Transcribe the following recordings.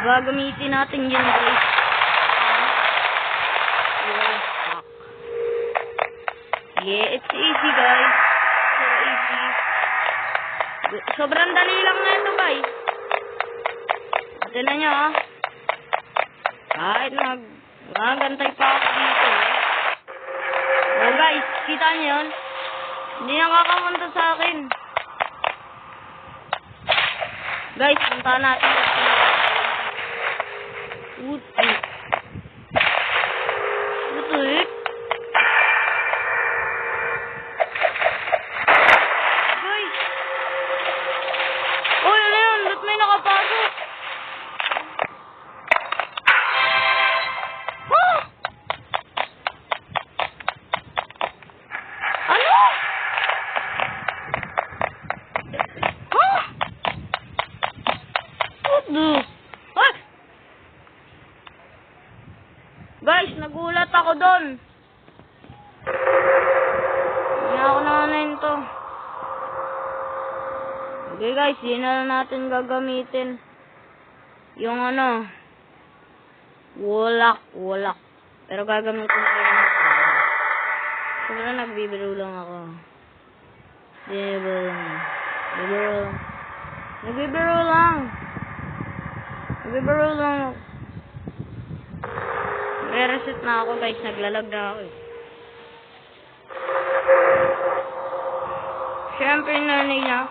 Gagamitin natin yun, guys. Yeah, it's easy, guys. So easy. Sobrang dali lang na ito, guys. Tignan nyo, ah. Kahit magantay pa ako dito. Oh, guys, kita nyo yun? Hindi nakakamunta sa akin. Guys, punta natin. Utik. Utik. Guys. Uy, ano yun? Ba't may nakapasok? Huh? Ano? Huh? What the? Ah! Guys, nagulat ako doon. Hindi ako nanayin to. Okay guys, yun na lang natin gagamitin. Yung ano, wulak. Pero gagamitin ko yun. Sobrang nagbibiro lang ako. Nagbibiro lang. Re-reset na ako guys, naglalag na ako eh. Siyempre narinig niya.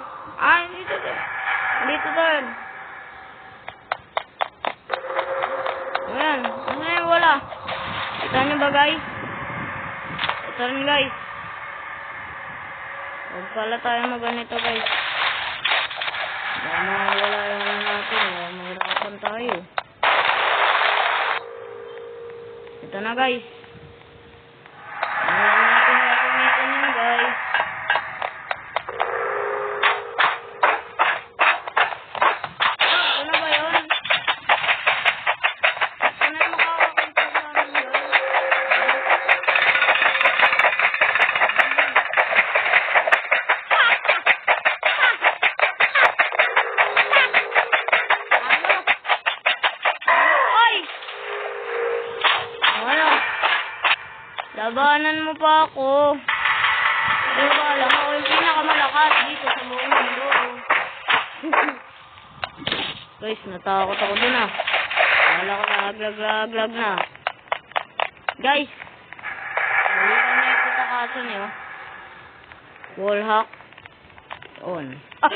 Dito doon. Ayan, ano yung wala? Kita niyo ba guys? Ito rin guys. Huwag pala tayo maganito guys. Baka mawala lang natin. Mahirapan tayo. Ito na guys. Ayan natin gagamitin yun guys. Ano ba yun? Ano yung makakakunta sa amin guys? Ay! Ano? Labanan mo pa ako. Diba, alam ako yung pinakamalakas dito sa buong mundo. Guys, natakot ako dun ah. Wala ko naglag na. Guys, balikan niya yung patakasan niyo. Wall hack. On. Ah!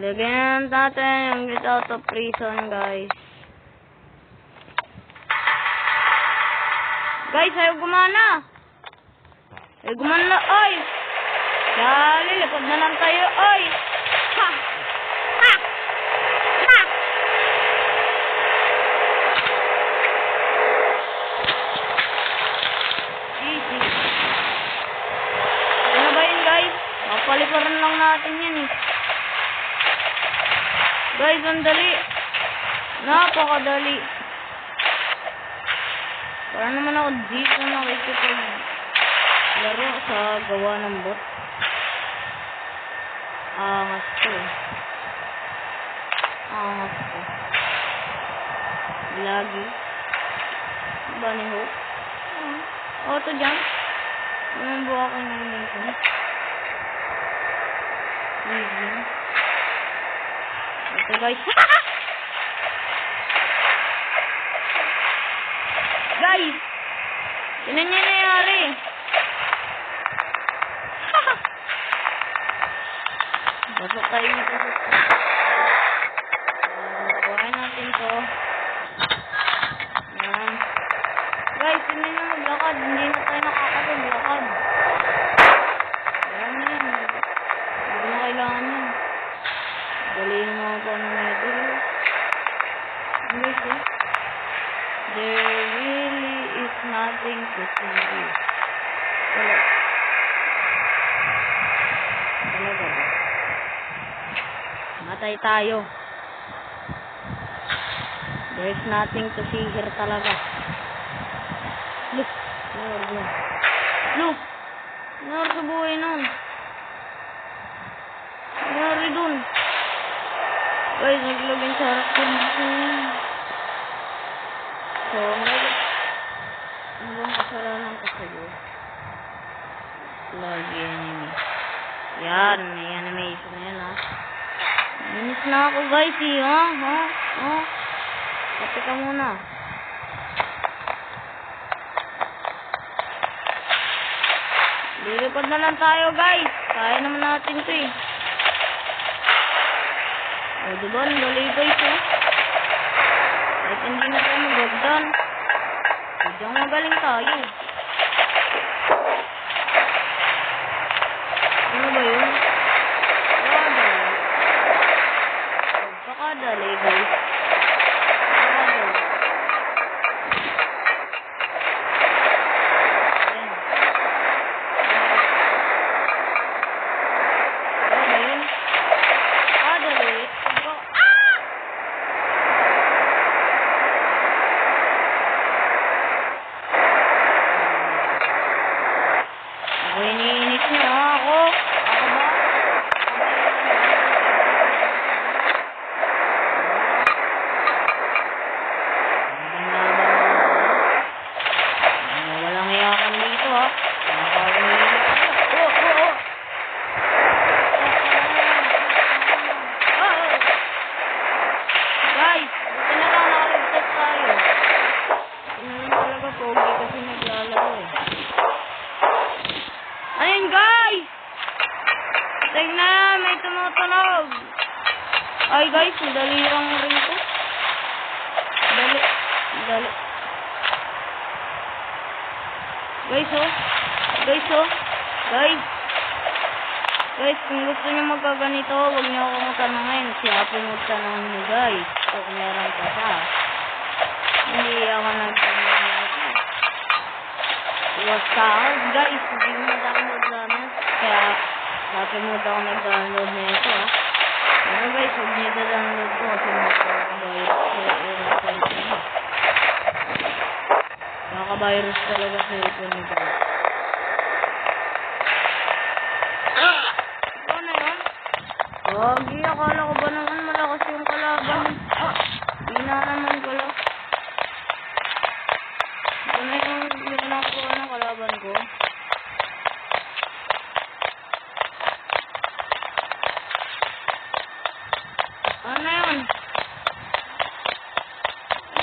Lagyan natin yung get out of prison, guys. Guys, ayaw gumana. Ayaw gumana, oy! Dali, lipad na lang tayo, oy! Ha! Ha! Ha! Easy. Ano ba yun, guys? Mapaliparan lang natin yan, eh. Guys, ang dali. Napakadali. Para naman ako dito nakikipag laro sa gawa ng bot. Angas ko. Lagi. Bunny hook. Auto jump. Anong buha ko ng dito? Easy. Ito guys. Guys! Tinan niyo nangyari. Pasok tayo nito. Kuhain natin to. Yan. Guys, hindi na maglakad. Hindi na tayo nakakapaglakad. Ayan yan. Hindi na kailangan yan. Galing mga paano na ito. Guys, eh. There really is nothing to see. Wala. Talaga ba? Matay tayo. There's nothing to see here talaga. Look. Look. Nangyari sa buhay nun. Nangyari dun. Guys, naglagin sa harap ko dito. So, ano bang kasalanan ko sa'yo? Lagi enemy. Yan, may animation na yan, ha. Minis na ako, guys, eh, ha? Kape ka muna. Lilipad na lang tayo, guys. Kaya naman natin ito, eh. O, diba? Ang dali, guys, eh. Kahit hindi na tayo magagdan. Sadyang magaling tayo. Ano ba yun? Pakadali, guys. Iniinis niyo ako. Ako ba? Walang iyakan dito, ha. Guys, buti na lang nakaligtas tayo. Ano talaga pogi kasi naglalaro, eh. Ayun, guys! Tignan, may tumutunog. Ay, guys, dali lang rin ito. Dali. Guys, oh. Guys, kung gusto niyo magkaganito, huwag niyo ako magtanongin. Siya po magtanong niyo, guys. Kung meron pa siya. Hindi ako nagtanong. Iwas ka, guys. Hindi mo na-download namin. Kaya, sabi mo daw nag-download na ito, ha. Pero guys, huwag niyo na-download ko kasi Nakaka-virus talaga sa ito nito. Ito na yun? Wagi, akala ko ba naman malakas yung kalaban? Hindi na naman pala. Ito na yung ginagawa ng kalaban ko. Ano yun?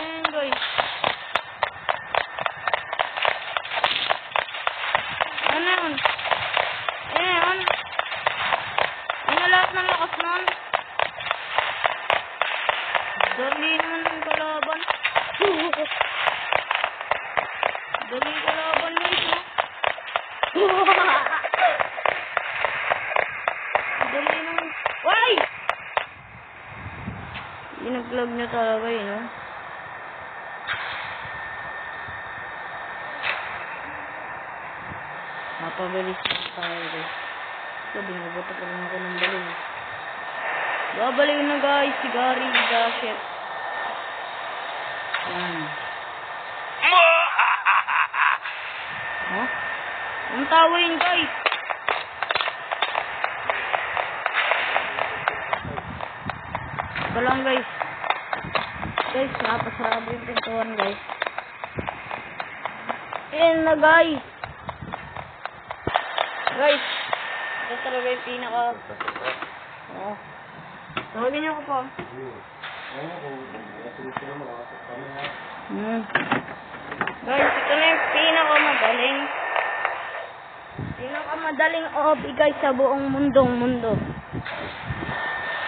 Ayan, guys. Ano yun? Ayan. Ano lahat ng lakas nun? Dali naman yung kalaban. Dali kalaban, guys, no? Dali naman. Why? Binaglag niya talaga, eh, no? Mapabilis na tayo, guys. Sabi nga, bata pa lang ako ng balik. Babalik na, guys, si Gary, Dashet. Yan. Huh? Ang tawa yun, guys. Ito lang, guys. Guys, napasarado yung pintuan, guys. Ayan na, guys. Guys, ito talaga yung pinaka... Oh. Tawagin niyo ako po. Guys, ito na yung pinakamadaling OP, guys, sa buong mundo.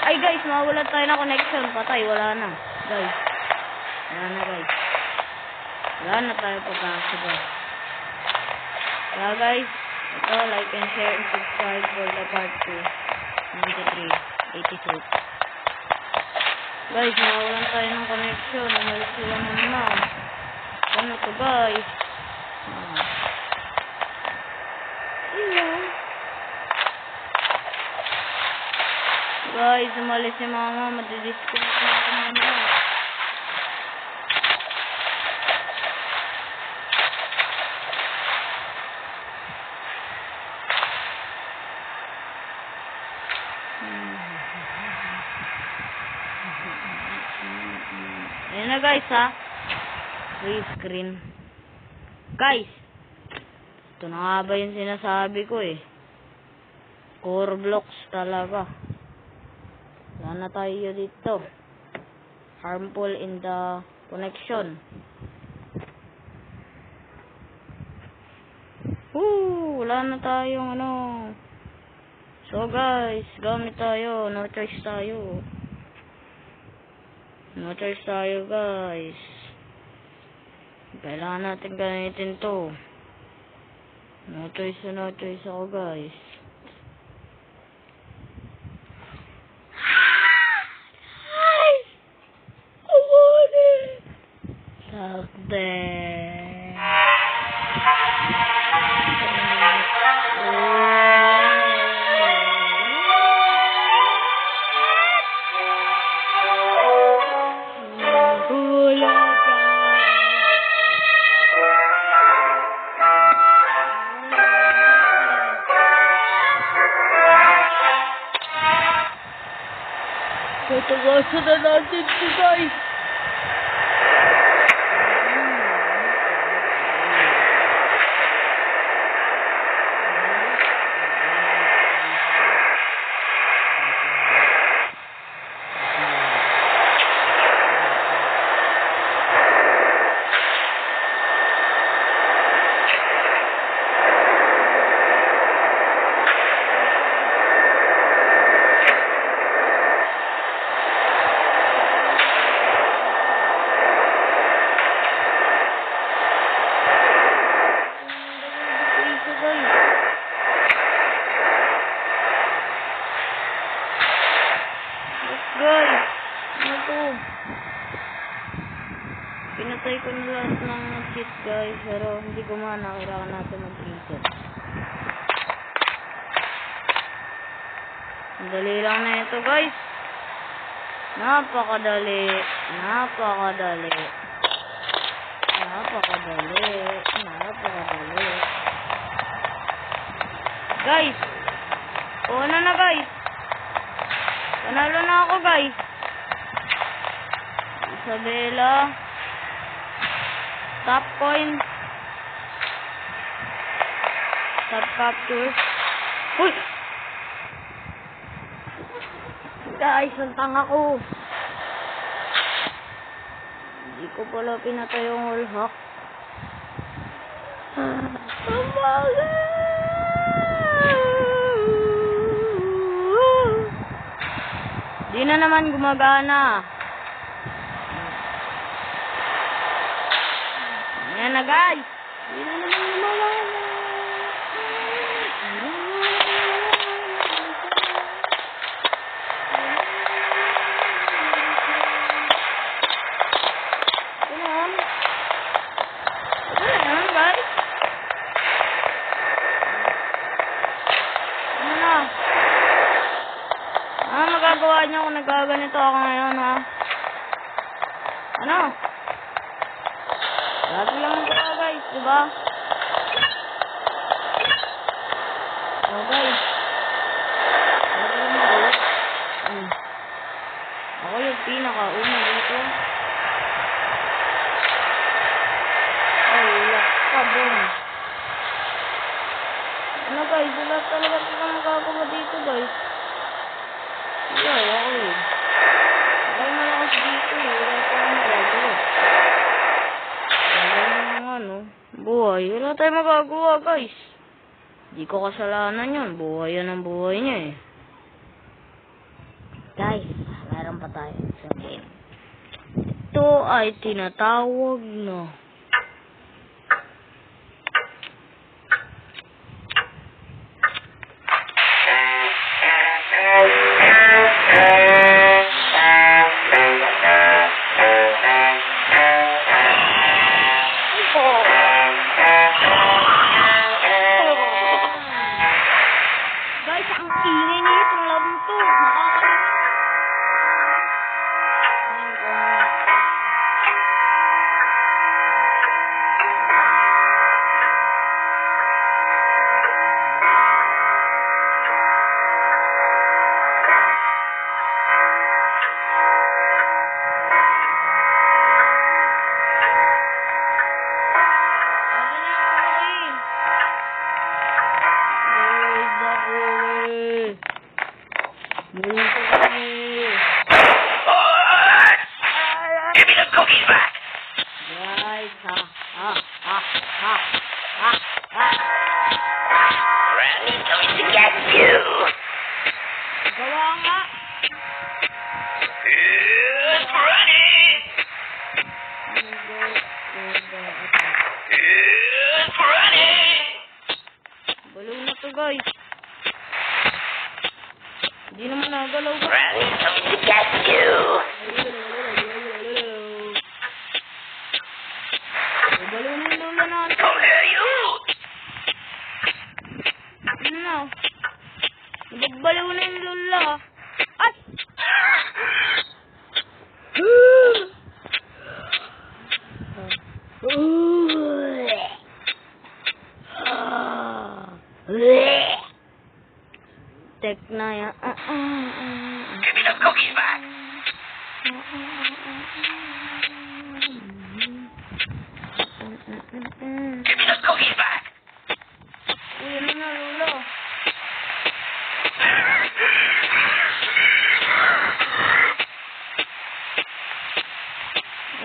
Ay, guys, mawala tayo na connection. Patay, wala na. Guys. Wala na tayo pagkakasaba. Kaya, guys, ito, like and share and subscribe for the part 2. 93. 86. Guys, mawalan tayo ng connection. Umalis sila naman. Ano to, guys? Guys, umalis si mama. Madidisconnect na ako mama. Ayan na guys ha. Free screen. Guys. Ito na nga ba yung sinasabi ko eh. Core blocks talaga. Wala na tayo dito. Harmful in the connection. Wala na tayong ano. So guys, gamit tayo. No choice tayo. No choice tayo guys. Kailangan natin gamitin to. No choice ako guys. Sakde. Tatawasan na natin ito guys. Guys, ano to? Pinatay ko na lahat ng cheat guys, pero hindi gumana. Kailangan natin mag-reset. Dali lang na ito guys. Napakadali. Guys, una na guys. Panalo na ako guys. Isabela. Top coin. Top capture. Uy! Guys, ang tanga ko. Hindi ko pala pinatay yung wall hack. Di na naman gumagana. Ayan na guys. Di na naman gumagana. Ayan guys. Ano na? Magagawa niyo kung nagaganito ako ngayon, ha? Ano? Lagi lang ito, guys, diba? Oh, guys. Lagi lang ito. Ako yung pinaka-una dito. Ay, lakabong. Ano, guys? Wala talaga silang magagawa dito, guys. Yeah, okay. Ay, malakas dito eh. Wala pa akong magagawa. Wala naman ano. Buhay. Wala tayong magagawa, guys. Di ko kasalanan yun. Buhay yan ang buhay niya eh. Guys, meron pa tayo sa game. Ito ay tinatawag na cookies back. Guys, ha. Granny's coming to get you. Gawa nga. It's Granny. It's Granny. Balaw na to, guys. Hindi naman nagalaw ba? Granny's coming to get you. Balaw na yung lola natin. Come here, you. Ano na? Nagbabalaw na yung lola. Ay! Tek na yan. Give me the cookies back. Give me the cookies back. Uy, ano na, lola?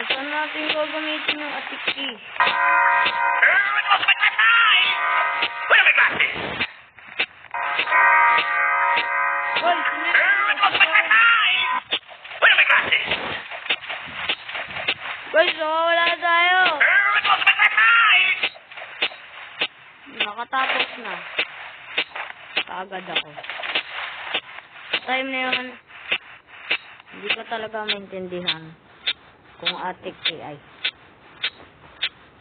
Saan natin gagamitin yung atiki? What's with my eyes? Where are my glasses? Hoy, sino What's with my eyes? Where are my glasses? guys, wala tayo. What's with my eyes? Nakatapos na. Kaagad ako. Sa time na yun, hindi ko talaga maintindihan kung atik AI.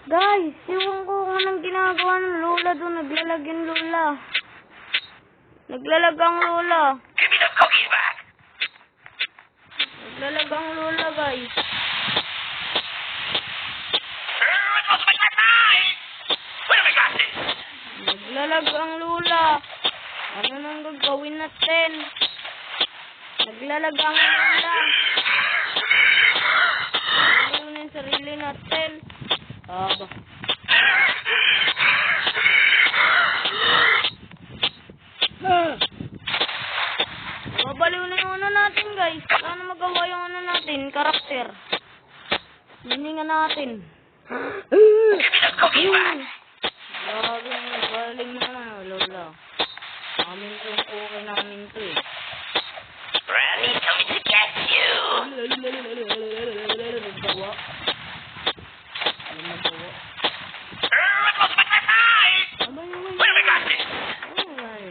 Guys, iwan ko kung anong ginagawa ng lola doon. Naglalag yung lola. Naglalag ang lola. Give me the cookies back. Naglalag ang lola, guys. What's with my eyes? Where are my glasses? Naglalag ang lola. Ano nang gagawin natin? Naglalag ang lola. Ano yung sarili natin? Aba. Babaliw na yung ano natin, guys. Sana magawa yung ano natin, karakter. Hininga natin. Give me the cookies back. Grabe, galing mo na, lola. Amin to yung okay namin to eh. Granny's coming to get you. Nagawa. Ano nagawa? What's with my eyes? Abay, Where are my glasses? Ay.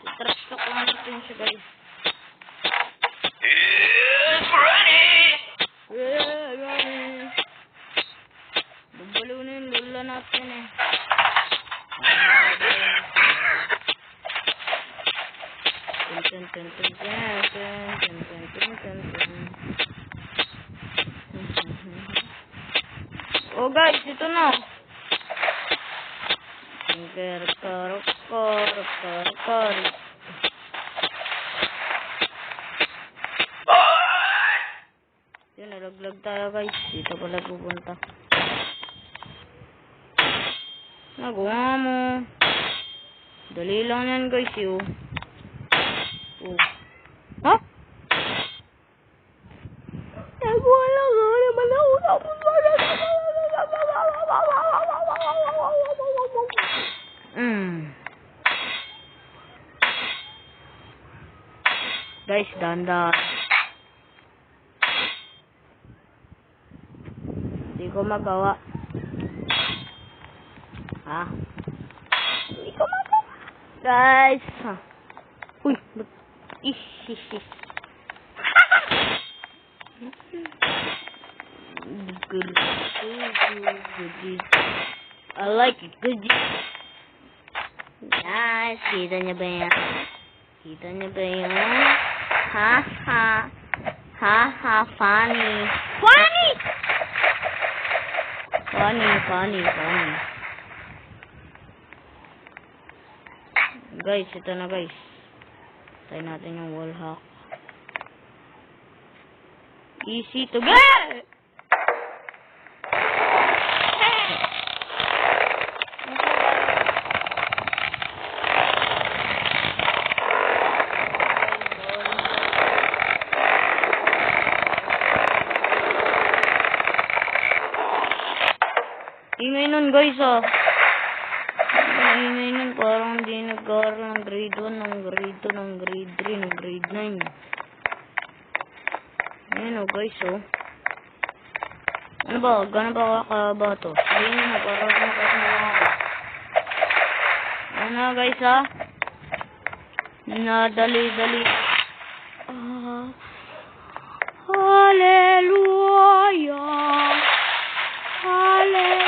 I-trash talk lang natin siya, guys. It's Granny. Babaliw na yung lola natin eh. Oh guys, ito na. Yun, nalaglag tayo guys. Dito pala pupunta. Nagawa mo. Dali lang yan guys yun. Oh. Ha? Nagawa lang ha. Naman ako tapos guys, dahan-dahan. Hindi ko magawa. Ha? Hindi ko magawa. Guys. Ha? Uy. Ish. I like it. Good. Guys, kita niya ba yan? Kita niya ba yan? Ha, funny. Funny. Guys, ito na guys. Tayo natin yung wall hack. Easy to get! Ingay nun guys ah. Ingay nun parang hindi nag-aaral ng grade 1, ng grade 2, ng grade 3, ng grade 9. Ayan o guys oh. Ano ba? Gano'n ba kakaba to? Ayun na, parang nakasama ako. Ayan na guys ah. Nadali-dali. Hallelujah. Hallelujah.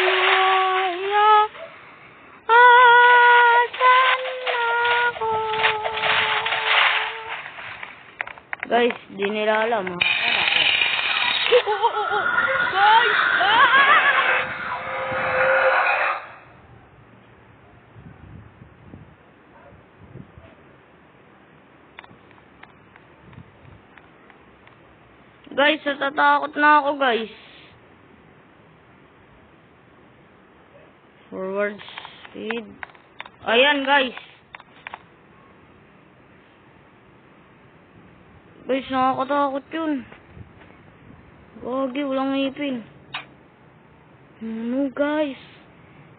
Asan ako? Guys, di nila alam ha. Guys! Guys, natatakot na ako guys. Forward speed. Ayan guys. Guys, nakakatakot yun. Gagi, walang ngipin. Ano guys?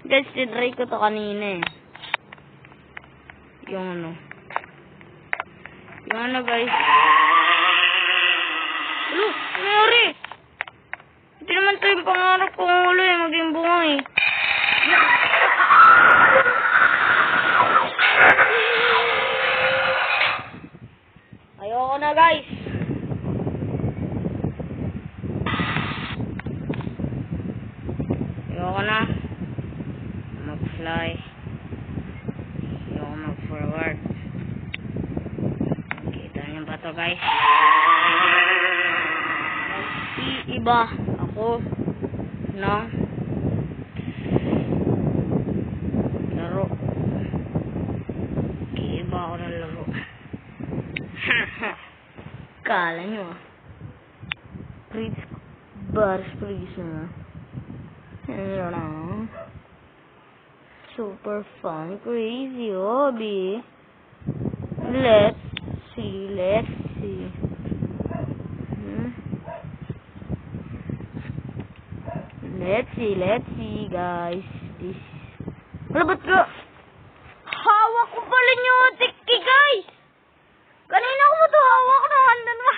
Guys, tinry ko to kanina eh. Yung ano. Yung ano guys. Ano? Nangyari? Ito naman to yung pangarap kong ulo eh. Maging bunga eh. Ayoko na guys. Ayoko na. Mag-fly. Ayoko mag-forward. Kita niyo ba to guys? Iba ako ng laro. Iba ako ng laro. Kala nyo ah. Freeze na. Ano na? Super fun, crazy hobby. Let's see. Let's see, guys. This. Wala ba't ka? Hawak ko pala nyo, tiki, guys. Kanina ko ba ito hawak na handan mo?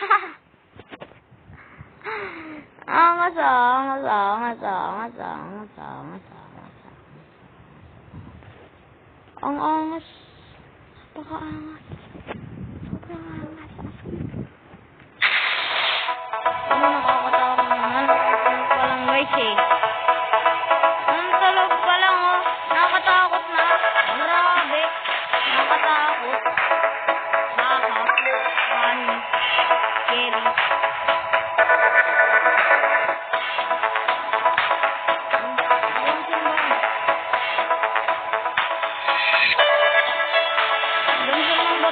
Angas. Ang angas. Napaka-angas. Sobrang angas. Ano nakakatakot naman? Palang guys eh. Ang talog pa lang oh. Nakatakot na. Grabe. Nakatakot. Funny. Scary. Ganun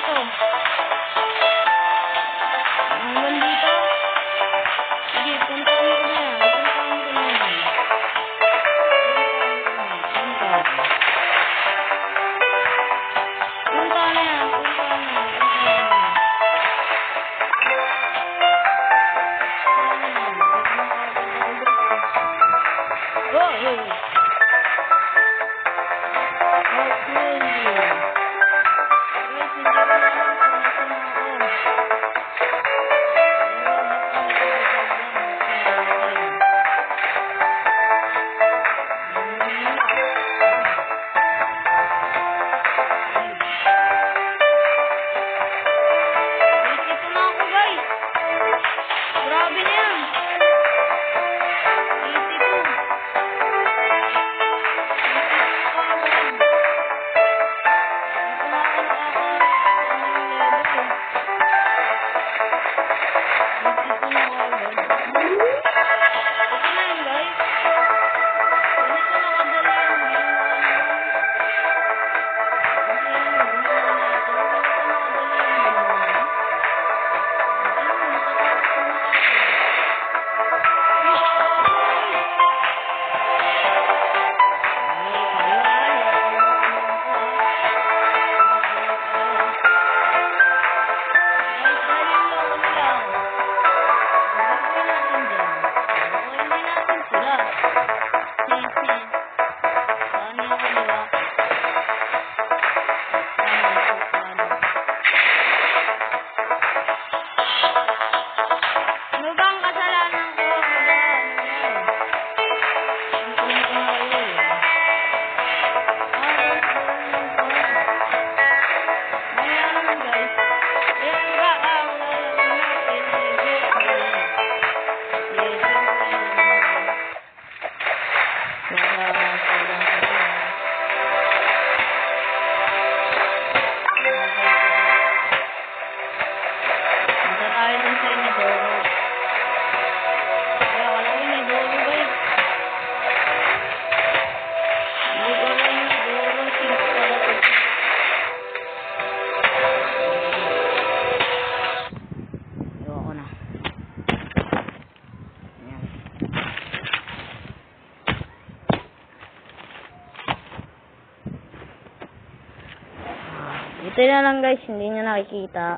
Buti na lang guys, hindi nyo nakikita.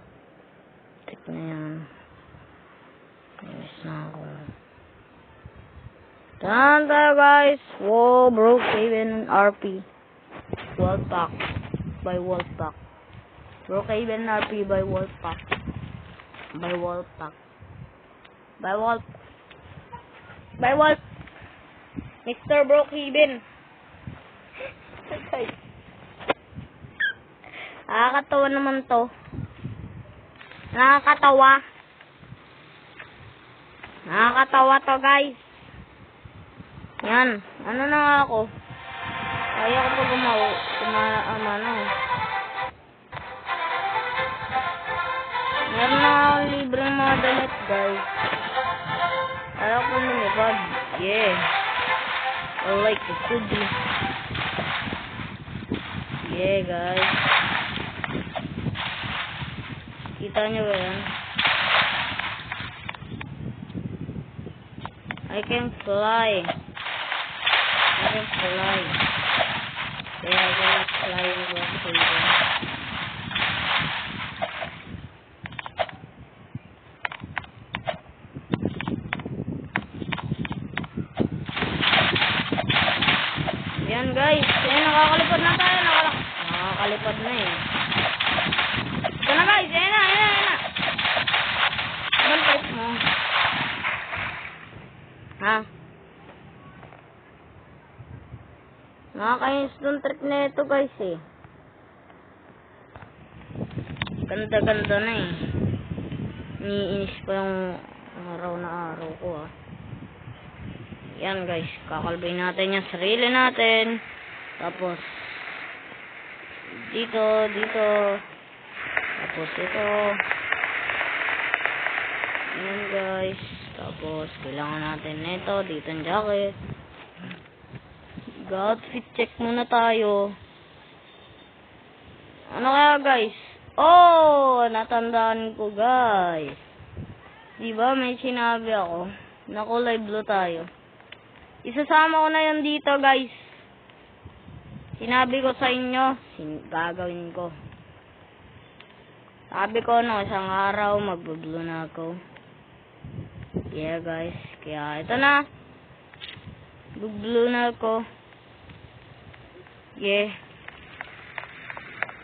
Check na yan. Miss na ako. Tahan tayo guys. Whoa, Brookhaven RP. Wolfpack. By Wolfpack. Brookhaven RP by Wolfpack. By Wolfpack. By Wolf. By Wolf. Mr. Brookhaven. Okay. Nakakatawa naman to. Nakakatawa. Nakakatawa to guys. Yan. Ano na nga ako? Kaya ko pa gumawa. Meron na akong libreng mga damit guys. Kaya ko lumipad. Yeah. I like the hoodie. Yeah guys. Kita nyo ba yan? I can fly. I can fly. Yeah, I can fly over here. Yan guys. Yan, nakakalipad na tayo. Nakakalipad na eh. Ito na guys. Yan na. Anong type mo? Ha? Nakakainis doon trip na ito guys eh. Ganda-ganda na eh. Iniinis pa yung araw na araw ko ah. Yan guys, kakalbay natin yung sarili natin. Tapos dito. Tapos ito. Yan guys. Tapos kailangan natin nito, dito ang jacket. Outfit check muna tayo. Ano kaya guys? Oh, natandaan ko guys. Diba may sinabi ako na kulay blue tayo. Isasama ko na yun dito guys. Sinabi ko sa inyo, gagawin ko. Sabi ko no, isang araw magbo-blue na ako. Yeah guys, kaya ito na. Blue na ako. Yeah.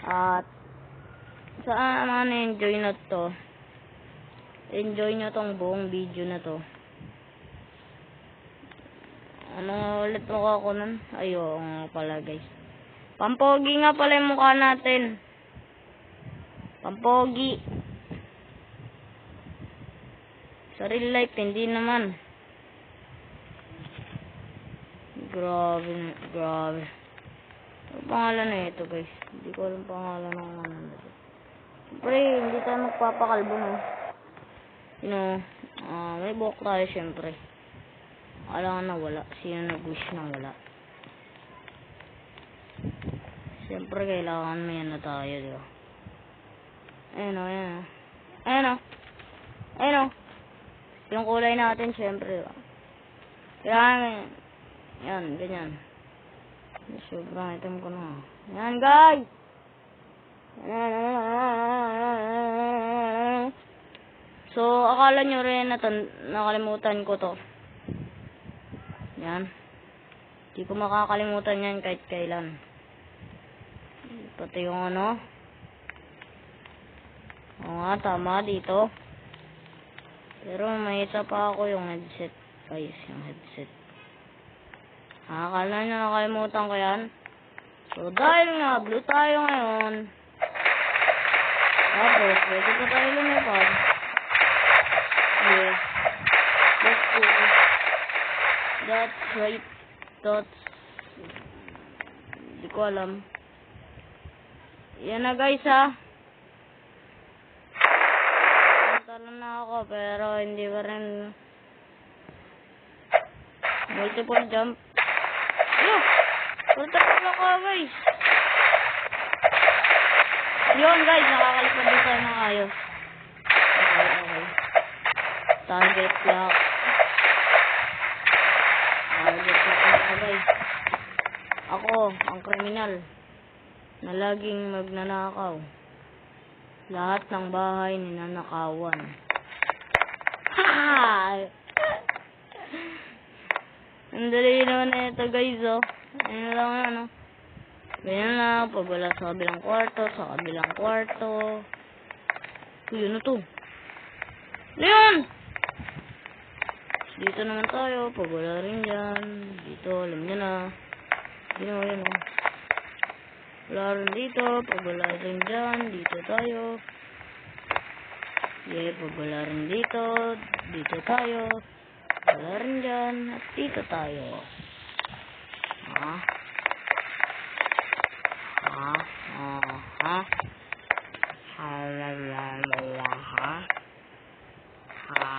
At saan naman enjoy na to. Enjoy nyo tong buong video na to. Ano ulit mukha ko nun? Ayo nga pala guys. Pampogi nga pala yung mukha natin. Pampogi. Sa real life, hindi naman. Grabe. Ano pangalan na ito guys? Hindi ko alam pangalan ng ano na ito. Siyempre, hindi tayo magpapakalbo no. May buhok tayo siyempre. Alam na wala. Sino nag-wish na wala? Siyempre, kailangan may ano tayo, di ba? Ayun o. Yung kulay natin, siyempre, di ba? Kailangan, yan, ganyan. Sobrang item ko na. Yan, guys! So, akala nyo rin nakalimutan ko to. Yan. Hindi ko makakalimutan yan kahit kailan. Pati yung ano. Oo nga, tama dito. Pero may isa pa ako yung headset. Guys, yung headset. Akala nyo nakalimutan ko yan. So, dahil nga, blue tayo ngayon. Tapos, pwede pa tayo lumipad. Yes. That's cool. That's right. Hindi ko alam. Yan na guys ha. Talo na ako pero hindi pa rin multiple jump. Ayun! Pultapos lang ako guys. Yun guys, nakakalipad din tayo ng ayos. Okay. Target lock. Guys. Ako, ang kriminal na laging magnanakaw. Lahat ng bahay ninanakawan. Ha! Ang dali naman na ito, guys, oh. Ayun lang yan, oh. Ganyan na, pag wala sa kabilang kwarto, sa kabilang kwarto. Uy, ano to? Ano yun? Dito naman tayo, pag wala rin dyan. Dito, alam nyo na. Yun, oh, yun, oh. Wala rin dito, pag wala rin dyan. Dito tayo. Yeah, pag wala rin dito. Dito tayo. Wala rin dyan. At dito tayo. Ha? Ha? Ha? Halalala, ha? Ha?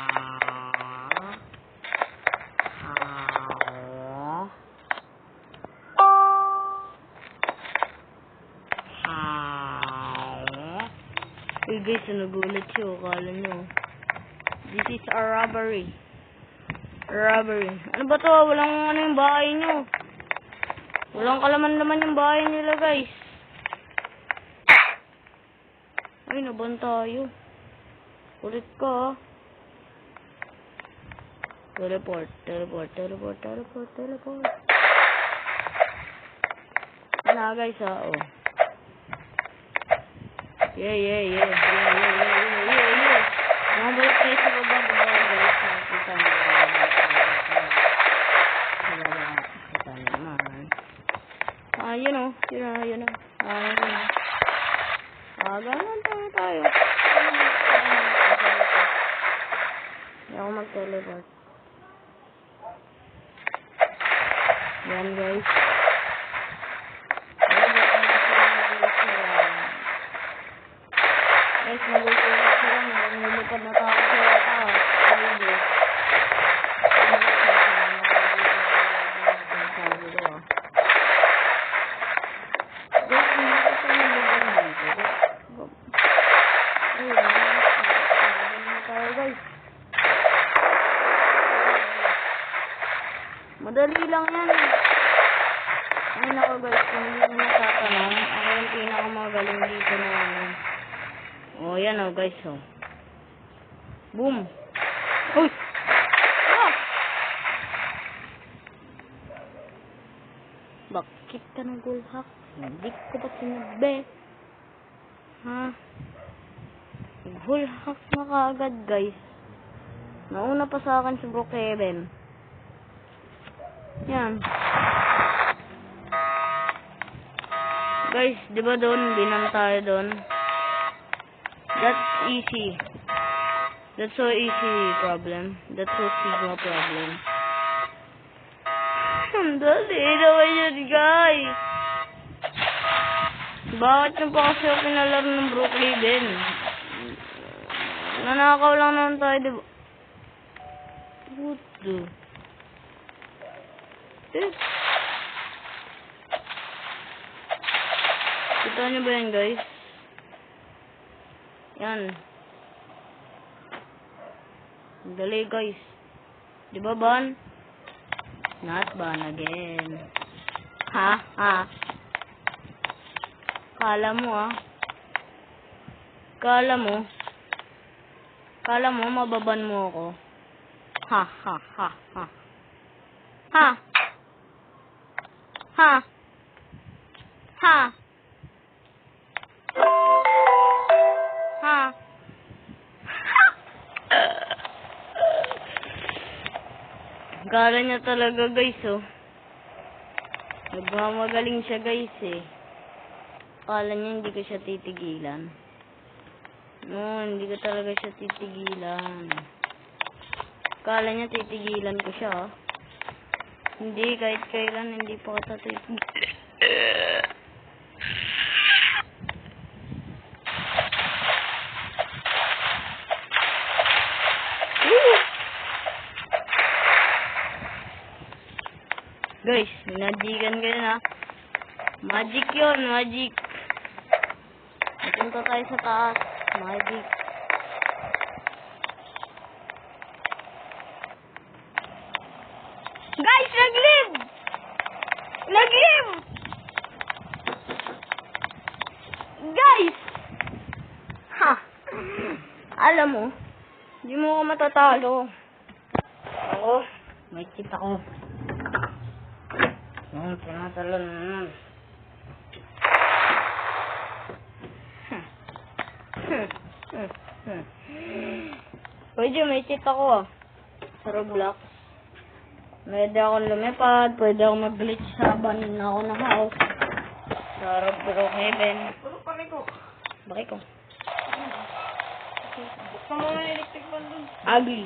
Uy guys, nagulat siya. Akala nyo. This is a robbery. Robbery. Ano ba to? Walang ano yung bahay nyo. Walang kalaman-laman yung bahay nila, guys. Ay, naban tayo. Ulit ka, ah. Teleport, teleport, teleport, teleport, teleport. Ano, guys, ah, oh. Yeah. Mabalik tayo sa baba, guys. Nakita naman. Yun o. Yun o. Ganun tayo. Hindi ako mag-teleport. Yan, guys. Guys, mag-teleport sila. Nilipad na tayo sa tao. Madali lang yan. Ayun ako, guys, kung hindi ko natatanong, ako yung pinakamagaling dito na ano. Oh, yan oh, guys, oh. Boom! Uy! Ah! Bakit ka nagulhak? Hindi ko ba sinabi? Ha? Nagulhak na kaagad, guys. Nauna pa sa akin si Brookhaven. Yan. Guys, di ba doon? Binam tayo doon. That's easy. That's so easy problem. That's so Sigma problem. Ang dali naman yun, guys. Bakit nyo pa kasi ako pinalaro ng Brookhaven? Nanakaw lang naman tayo, di ba? What the? Kita nyo ba yan, guys? Yan. Dali, guys. Di ba, ban? Not ban again. Ha? Kala mo, ah. Kala mo, mababan mo ako. Ha. Kala niya talaga, guys, oh. Nagmamagaling siya, guys, eh. Kala niya hindi ko siya titigilan. No, hindi ko talaga siya titigilan. Kala niya titigilan ko siya, oh. Hindi, kahit kailan, hindi pa kita titigilan. Guys, minagikan kayo na. Magic yun, magic. Napunta tayo sa taas. Magic. Guys, nag-live! Guys! Ha! Alam mo, hindi mo ako matatalo. Ako, may cheat ako. Tinatalo na naman. Pwede, may cheat ako sa Roblox. Pwede akong lumipad, pwede akong mag-glitch sa banin na ako ng house. Sa Roblox Heaven. Bakit ko? Buksan mo na yung electric fan dun. Ugly.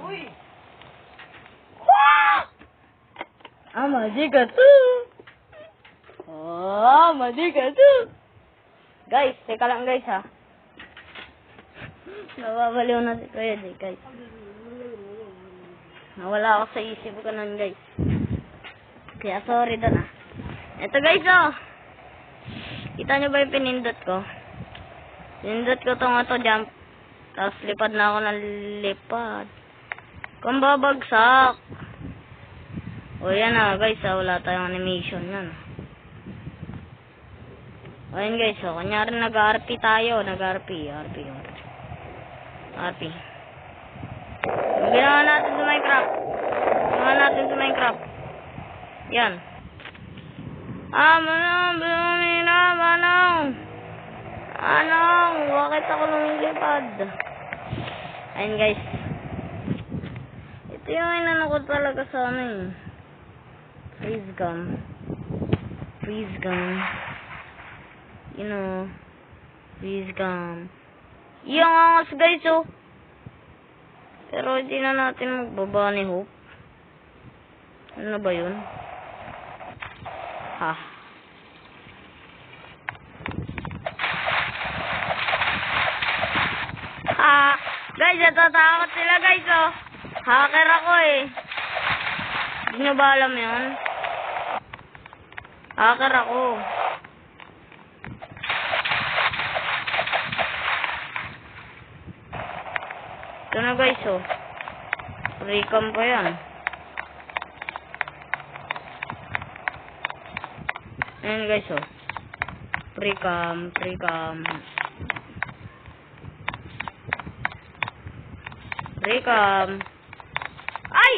Uy! Majikatu. Majikatu. Guys, teka lang guys ha. Nababaliw na si Kuya Jay, guys. Nawala ako sa isip ko nun, guys. Kaya sorry doon ah. Ito guys, oh. Kita nyo ba yung pinindot ko? Pinindot ko tong auto jump. Tapos lipad na ako ng lipad. Kung babagsak. O yan ah, guys, ah. Wala tayong animation yan. O yan guys, oh. Kunyari nag-RP tayo. Nag-RP. RP. Ginawa natin sa Minecraft. Yan. Manong, bakit ako lumilipad? Ayun guys. Ito yung inano ko talaga sa ano eh. Freeze gun. You know. Freeze gun. Yung angas guys oh. Pero hindi na natin magbaba ni Hope. Ano ba yun? Ha. Guys, natatakot sila guys oh. Hacker ako eh. Hindi nyo ba alam yun? Hacker ako. Ito na guys oh. Recam pa yan. Ayan guys oh. Recam. Ay!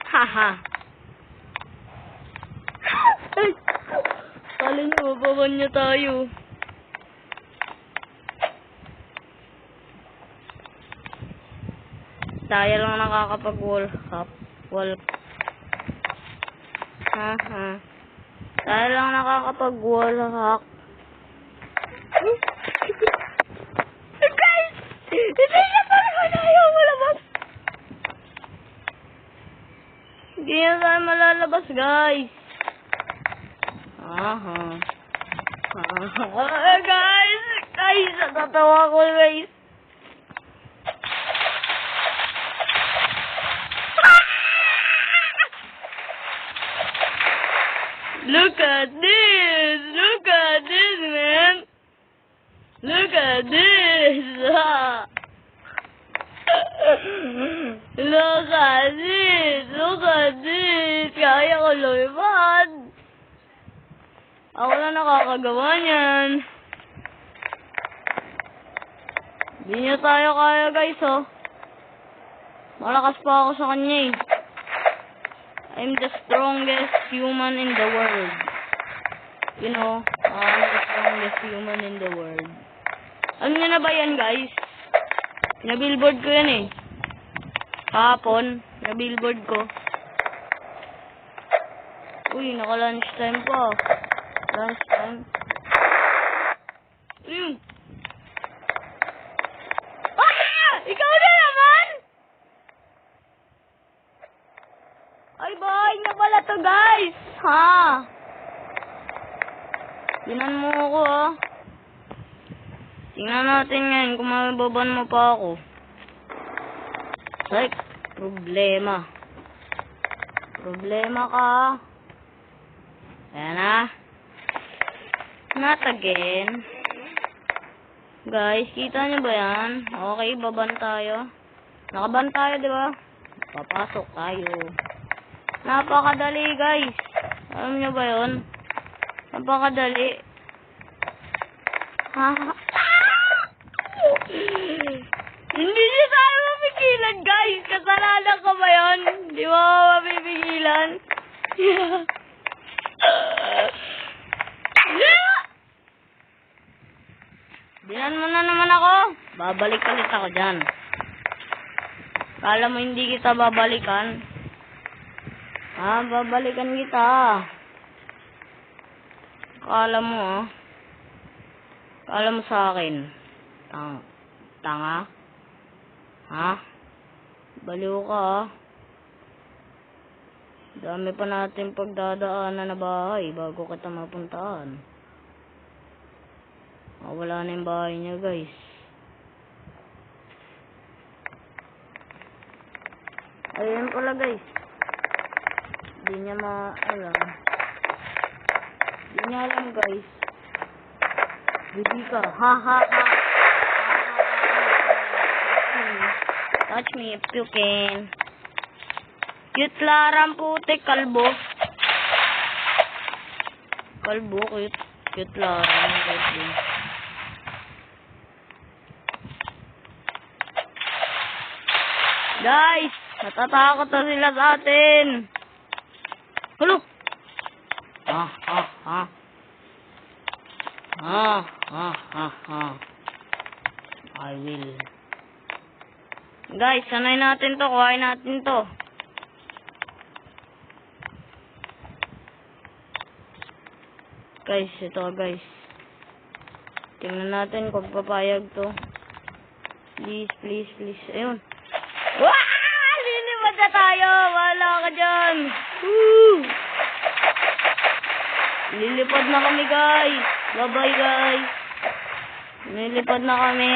Haha. Ay! Kala nyo, mababan niya tayo. Tayo lang nakakapag-wall hack. Tayo lang nakakapag-wall hack. Guys! Hindi na parang ayaw malabas. Hindi na tayo malalabas, guys. Guys! Natatawa ko, guys. Look at this, man. Look at this. Look at this. Kaya ko lumipad. Ako na nakakagawa niyan. Hindi niya tayo kaya guys oh. Malakas pa ako sa kanya eh. I'm the strongest human in the world. You know, I'm the strongest human in the world. Alam niyo na ba yan, guys? Na-billboard ko yan eh. Kahapon, na-billboard ko. Uy, naka-lunch time pa. Lunch time. Ayun. Ikaw na naman! Ay, bahay na pala to, guys! Ha? Tingnan mo ako, ha? Tingnan natin ngayon kung mababan mo pa ako. Like, problema. Problema ka. Ayan, ha? Not again. Guys, kita nyo ba yan? Okay, baban tayo. Nakaban tayo, di ba? Papasok tayo. Napakadali, guys. Alam niyo ba yun? Napakadali. Ha? Hindi niyo tayo mapigilan, guys. Kasalanan ko ba yun? Di mo ako mapipigilan. Bilan mo na naman ako. Babalik ulit ako dyan. Kala mo hindi kita babalikan? Ha? Babalikan kita. Kala mo, ah. Kala mo sa akin. Tanga? Ha? Baliw ka, ah. Dami pa natin pagdadaanan na bahay bago kita mapuntaan. Wala na yung bahay niya, guys. Ayun pala, guys. Hindi niya alam. Hindi niya alam, guys. Bibi ka. Ha, ha, ha. Touch me if you can. Cute larang putik, kalbo. Kalbo, cute. Cute larang. Cute. Guys, natatakot na sila sa atin. Hello? I will. Guys, sanay natin to. Kuhain natin to. Guys, ito guys. Tingnan natin kung papayag to. Please, please, please. Ayun. Wah! Lilipad na tayo! Wala ka dyan! Woo! Lilipad na kami, guys! Bye-bye, guys! Lilipad na kami!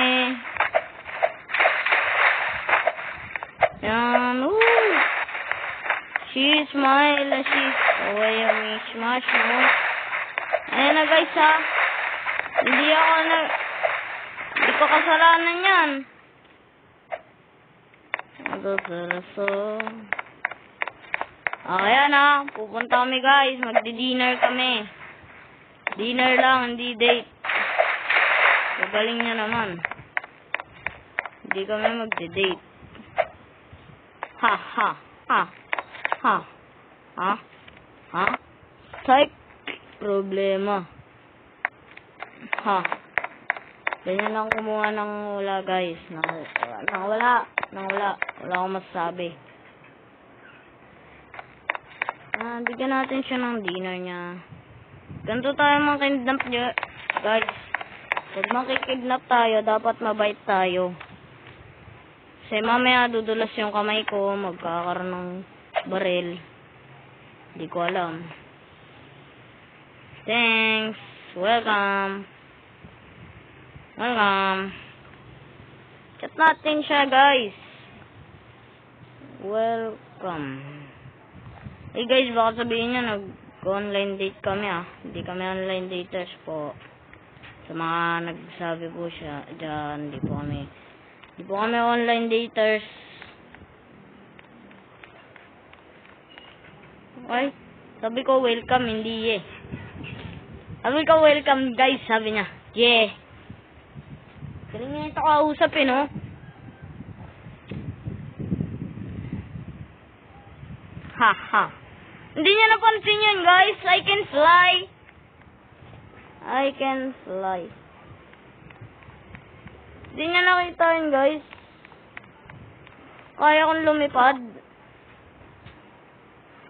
Yan! Woo! She smile! She away me smash mo! Ayan na, guys, ha! Hindi ko kasalanan yan! Ayan na, pupunta kami guys, magdi-dinner kami. Dinner lang, hindi date. Gagaling niya naman. Hindi kami magdi-date. Ha, ha, ha, ha, ha, ha, psych, problema. Ha, ganyan lang kumuha ng wala guys. Wala akong masasabi. Bigyan natin siya ng dinner niya. Ganito tayo makikidnap niya. Guys, pag makikidnap tayo, dapat mabait tayo. Kasi mamaya dudulas yung kamay ko, magkakaroon ng baril. Hindi ko alam. Thanks. Welcome. Chat natin siya, guys. Welcome. Hey guys, baka sabihin nyo, nag-online date kami, ah. Hindi kami online daters po. Sa mga nagsabi po siya dyan, hindi po kami online daters. Okay? Sabi ko welcome, hindi eh. Sabi ko welcome, guys, sabi niya. Yeah. Galing niya ito kausap eh, no? Haha. Hindi niya napansin yun, guys. I can fly. I can fly. Hindi niya nakita yun, guys. Kaya kong lumipad.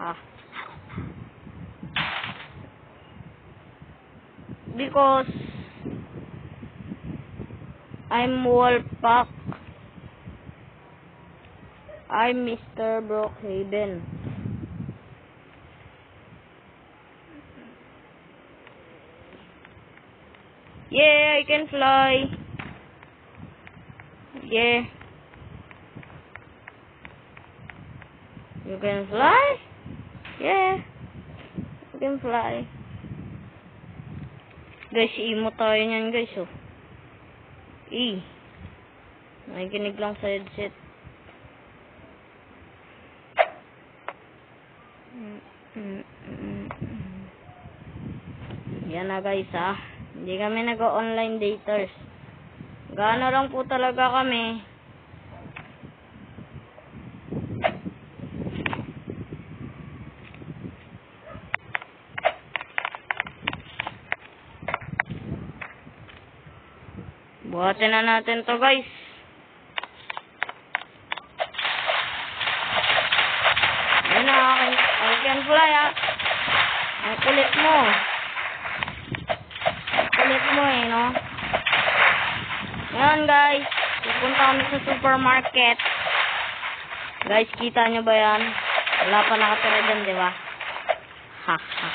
Ha. Because I'm Wolfpack. I'm Mr. Brookhaven. Yeah, I can fly. Yeah. You can fly? Yeah. You can fly. Guys, imo tayo niyan, guys, oh. Nakikinig lang sa headset. Yan na guys ha. Hindi kami nag-online daters. Gaano lang po talaga kami. Buhatin na natin to guys. Yan na aking fly ha. Ang kulit mo. Ang kulit mo eh no. Ngayon guys, pupunta kami sa supermarket. Guys, kita nyo ba yan? Wala pa nakatira dyan, di ba? Ha ha.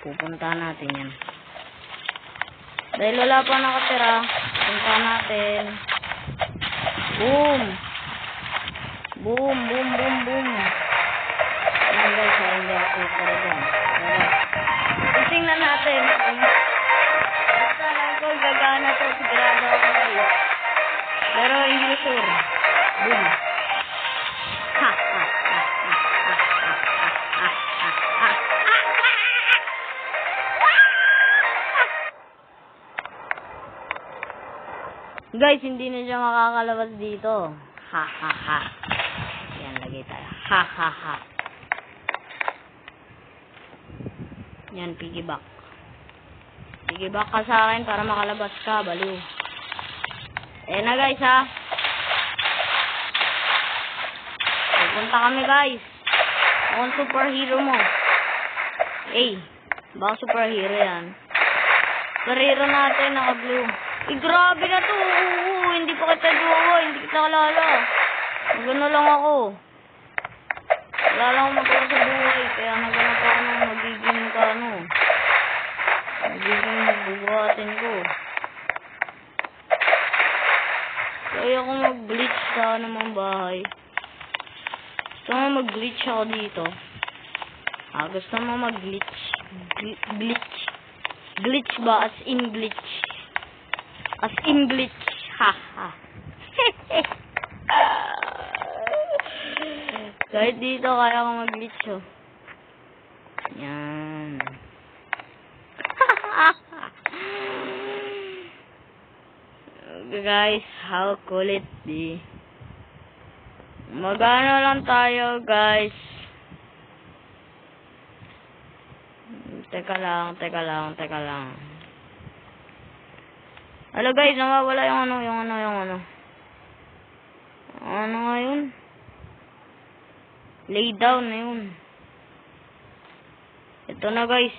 Pupunta natin yan. Dahil wala pa nakatira, punta natin. Boom! Boom, boom, boom, boom. Ayan guys, hindi ako para dyan. Tingnan natin. Basta lang ko, gagana to. Sigurado ako guys. Pero hindi sure. Boom. Ha, ha, ha, ha, ha, ha, ha, ha, ha. Guys, hindi na siya makakalabas dito. Ha, ha, ha. Yan, lagay tayo. Ha, ha, ha. Yan, piggyback. Piggyback ka sa akin para makalabas ka, baliw. Eh na guys, ha. Pupunta kami guys. Ako ang superhero mo. Eh, baka superhero yan. Superhero natin, naka-blue. Eh, grabe na to. Oo, hindi pa kita jowa. Hindi kita kalala. Magano lang ako. Wala lang ako magkaroon sa buhay. Kaya naganap ako ng magiging kano. Magiging bubuhatin ko. Kaya ako mag-glitch sa namang bahay. Gusto mo mag-glitch ako dito. Gusto mo mag-glitch. Glitch. Glitch ba? As in glitch. As in glitch. Ha ha. Kahit dito kaya ko mag-glitch oh. Yan. Guys, how cool it be? Magano lang tayo guys. Teka lang. Hello guys, nawawala yung ano. Ano nga yun? Lay down na yun. Ito na guys.